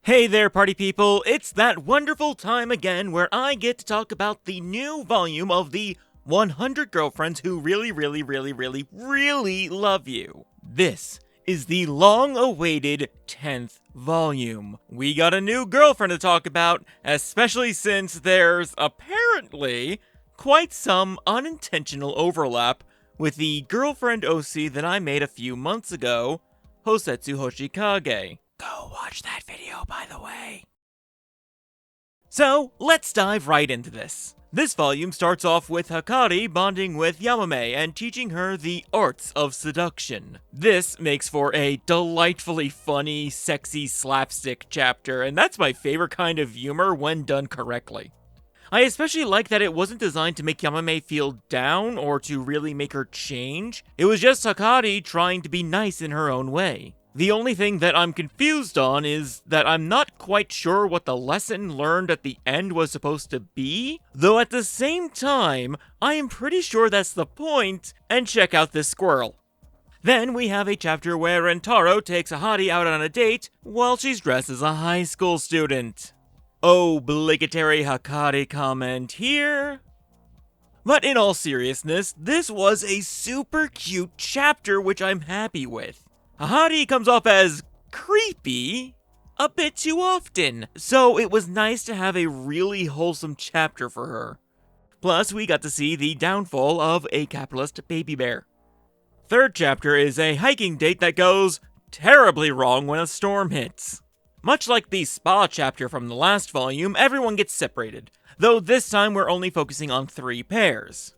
Hey there, party people! It's that wonderful time again where I get to talk about the new volume of the 100 Girlfriends Who Really Love You. This is the long-awaited 10th volume. We got a new girlfriend to talk about, especially since there's apparently quite some unintentional overlap with the girlfriend OC that I made a few months ago, Hosetsu Hoshikage. Go watch that video, by the way. So, let's dive right into this. This volume starts off with Hahari bonding with Yamame and teaching her the arts of seduction. This makes for a delightfully funny, sexy slapstick chapter, and that's my favorite kind of humor when done correctly. I especially like that it wasn't designed to make Yamame feel down or to really make her change. It was just Hahari trying to be nice in her own way. The only thing that I'm confused on is that I'm not quite sure what the lesson learned at the end was supposed to be, though at the same time, I am pretty sure that's the point, and check out this squirrel. Then we have a chapter where Rentaro takes Hahari out on a date while she's dressed as a high school student. Obligatory Hahari comment here. But in all seriousness, this was a super cute chapter which I'm happy with. Hahari comes off as creepy a bit too often, so it was nice to have a really wholesome chapter for her. Plus, we got to see the downfall of a capitalist baby bear. Third chapter is a hiking date that goes terribly wrong when a storm hits. Much like the spa chapter from the last volume, everyone gets separated, though this time we're only focusing on 3 pairs.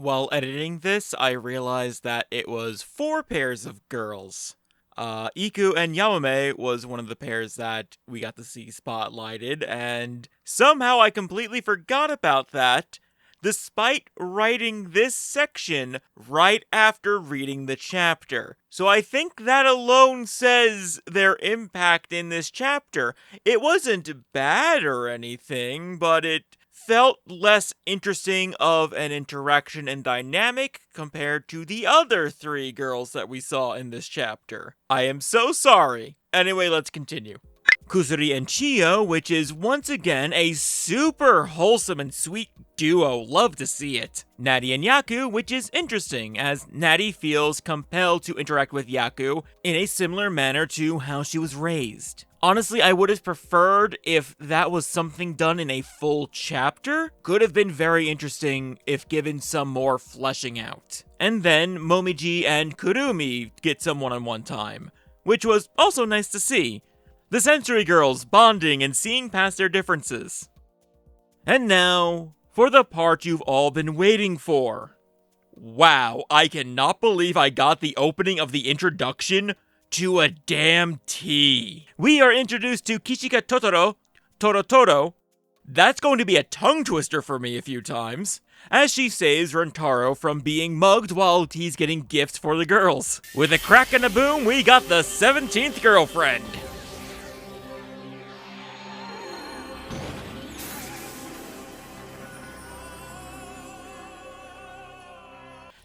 While editing this, I realized that it was 4 pairs of girls. Iku and Yamame was one of the pairs that we got to see spotlighted, and somehow I completely forgot about that, despite writing this section right after reading the chapter. So I think that alone says their impact in this chapter. It wasn't bad or anything, but it felt less interesting of an interaction and dynamic compared to the other 3 girls that we saw in this chapter. I am so sorry. Anyway, let's continue. Kusuri and Chiyo, which is once again a super wholesome and sweet duo, love to see it. Natty and Yaku, which is interesting, as Natty feels compelled to interact with Yaku in a similar manner to how she was raised. Honestly, I would have preferred if that was something done in a full chapter. Could have been very interesting if given some more fleshing out. And then Momiji and Kurumi get some one-on-one time, which was also nice to see. The Sensory Girls bonding and seeing past their differences. And now, for the part you've all been waiting for. Wow, I cannot believe I got the opening of the introduction to a damn T. We are introduced to Kishika Toro. That's going to be a tongue twister for me a few times, as she saves Rentaro from being mugged while he's getting gifts for the girls. With a crack and a boom, we got the 17th girlfriend.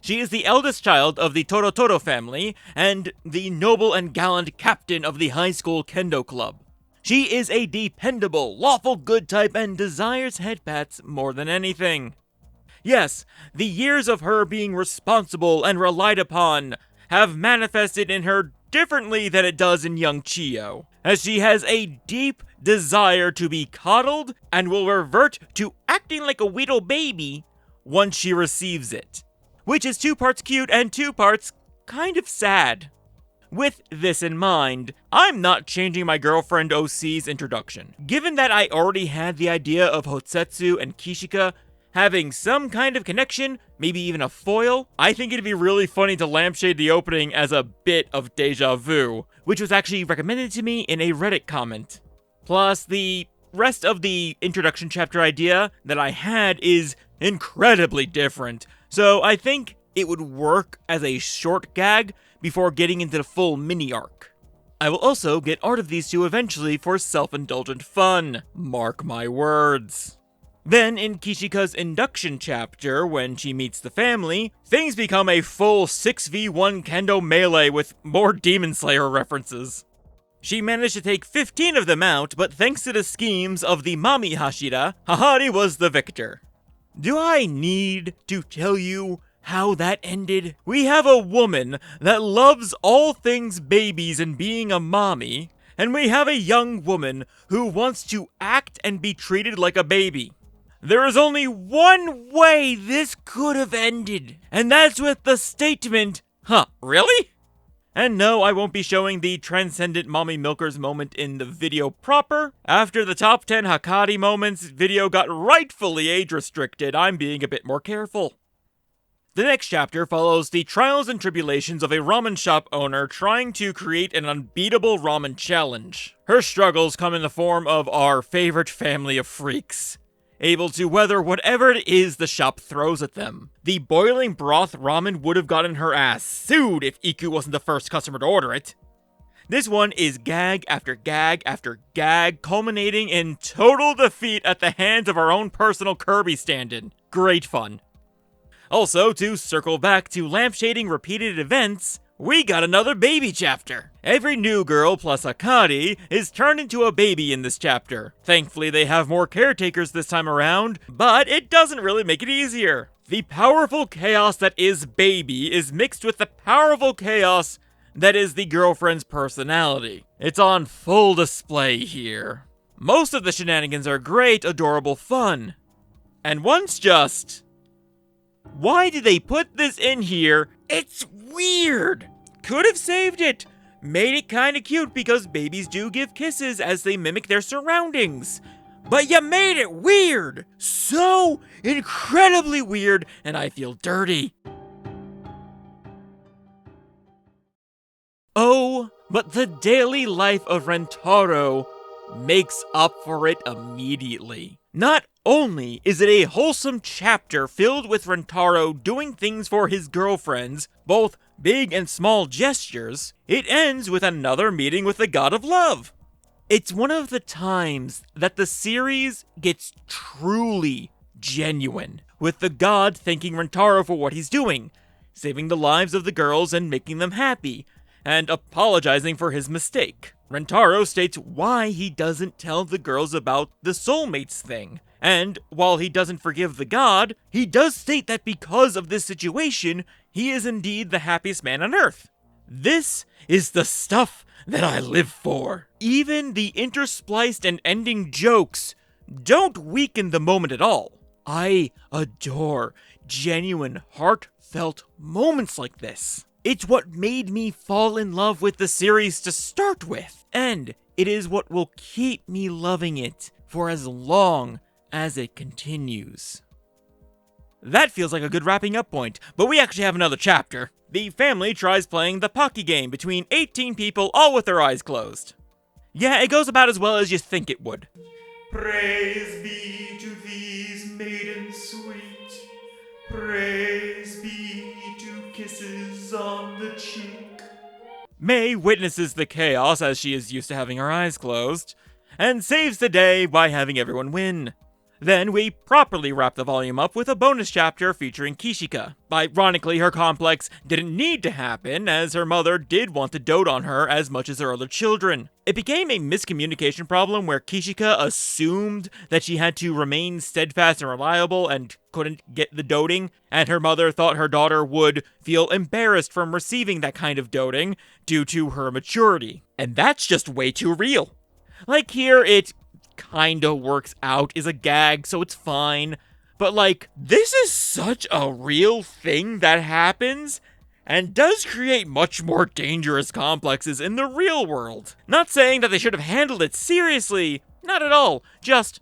She is the eldest child of the Toro family, and the noble and gallant captain of the high school kendo club. She is a dependable, lawful good type and desires head pats more than anything. Yes, the years of her being responsible and relied upon have manifested in her differently than it does in young Chiyo, as she has a deep desire to be coddled and will revert to acting like a little baby once she receives it. Which is 2 parts cute and 2 parts kind of sad. With this in mind, I'm not changing my girlfriend OC's introduction. Given that I already had the idea of Hosetsu and Kishika having some kind of connection, maybe even a foil, I think it'd be really funny to lampshade the opening as a bit of deja vu, which was actually recommended to me in a Reddit comment. Plus, the rest of the introduction chapter idea that I had is incredibly different, so I think it would work as a short gag before getting into the full mini-arc. I will also get art of these 2 eventually for self-indulgent fun. Mark my words. Then, in Kishika's induction chapter, when she meets the family, things become a full 6v1 kendo melee with more Demon Slayer references. She managed to take 15 of them out, but thanks to the schemes of the Mami Hashira, Hahari was the victor. Do I need to tell you how that ended? We have a woman that loves all things babies and being a mommy, and we have a young woman who wants to act and be treated like a baby. There is only one way this could have ended, and that's with the statement, "Huh, really?" And no, I won't be showing the transcendent mommy milkers moment in the video proper. After the top 10 Hahari moments video got rightfully age restricted, I'm being a bit more careful. The next chapter follows the trials and tribulations of a ramen shop owner trying to create an unbeatable ramen challenge. Her struggles come in the form of our favorite family of freaks, able to weather whatever it is the shop throws at them. The boiling broth ramen would have gotten her ass sued if Iku wasn't the first customer to order it. This one is gag after gag after gag, culminating in total defeat at the hands of our own personal Kirby stand-in. Great fun. Also, to circle back to lampshading repeated events, we got another baby chapter. Every new girl plus Hahari is turned into a baby in this chapter. Thankfully, they have more caretakers this time around, but it doesn't really make it easier. The powerful chaos that is baby is mixed with the powerful chaos that is the girlfriend's personality. It's on full display here. Most of the shenanigans are great, adorable fun. And one's just, why did they put this in here? It's weird. Could have saved it. Made it kinda cute because babies do give kisses as they mimic their surroundings. But you made it weird. So incredibly weird, and I feel dirty. Oh, but the daily life of Rentaro makes up for it immediately. Not only is it a wholesome chapter filled with Rentaro doing things for his girlfriends, both big and small gestures, it ends with another meeting with the god of love. It's one of the times that the series gets truly genuine, with the god thanking Rentaro for what he's doing, saving the lives of the girls and making them happy, and apologizing for his mistake. Rentaro states why he doesn't tell the girls about the soulmates thing. And while he doesn't forgive the god, he does state that because of this situation, he is indeed the happiest man on earth. This is the stuff that I live for. Even the interspliced and ending jokes don't weaken the moment at all. I adore genuine, heartfelt moments like this. It's what made me fall in love with the series to start with, and it is what will keep me loving it for as long as it continues. That feels like a good wrapping up point, but we actually have another chapter. The family tries playing the Pocky game between 18 people, all with their eyes closed. Yeah, it goes about as well as you think it would. Praise be to these maidens sweet. Praise be to kisses on the cheek. May witnesses the chaos as she is used to having her eyes closed, and saves the day by having everyone win. Then we properly wrap the volume up with a bonus chapter featuring Kishika. Ironically, her complex didn't need to happen, as her mother did want to dote on her as much as her other children. It became a miscommunication problem where Kishika assumed that she had to remain steadfast and reliable and couldn't get the doting, and her mother thought her daughter would feel embarrassed from receiving that kind of doting due to her maturity. And that's just way too real. Like here, it kinda works out, is a gag, so it's fine. But like, this is such a real thing that happens, and does create much more dangerous complexes in the real world. Not saying that they should have handled it seriously, not at all, just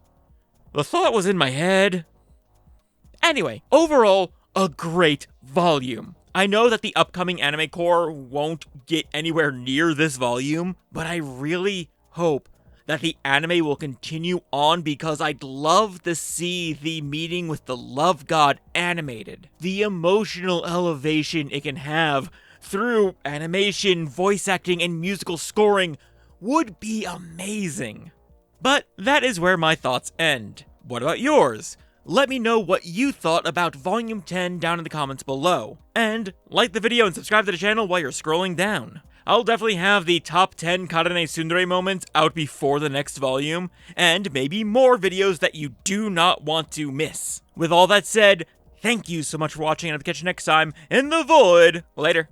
the thought was in my head. Anyway, overall, a great volume. I know that the upcoming anime core won't get anywhere near this volume, but I really hope that the anime will continue on because I'd love to see the meeting with the love god animated. The emotional elevation it can have through animation, voice acting, and musical scoring would be amazing. But that is where my thoughts end. What about yours? Let me know what you thought about Volume 10 down in the comments below. And like the video and subscribe to the channel while you're scrolling down. I'll definitely have the top 10 Karane Tsundere moments out before the next volume, and maybe more videos that you do not want to miss. With all that said, thank you so much for watching, and I'll catch you next time in the void. Later.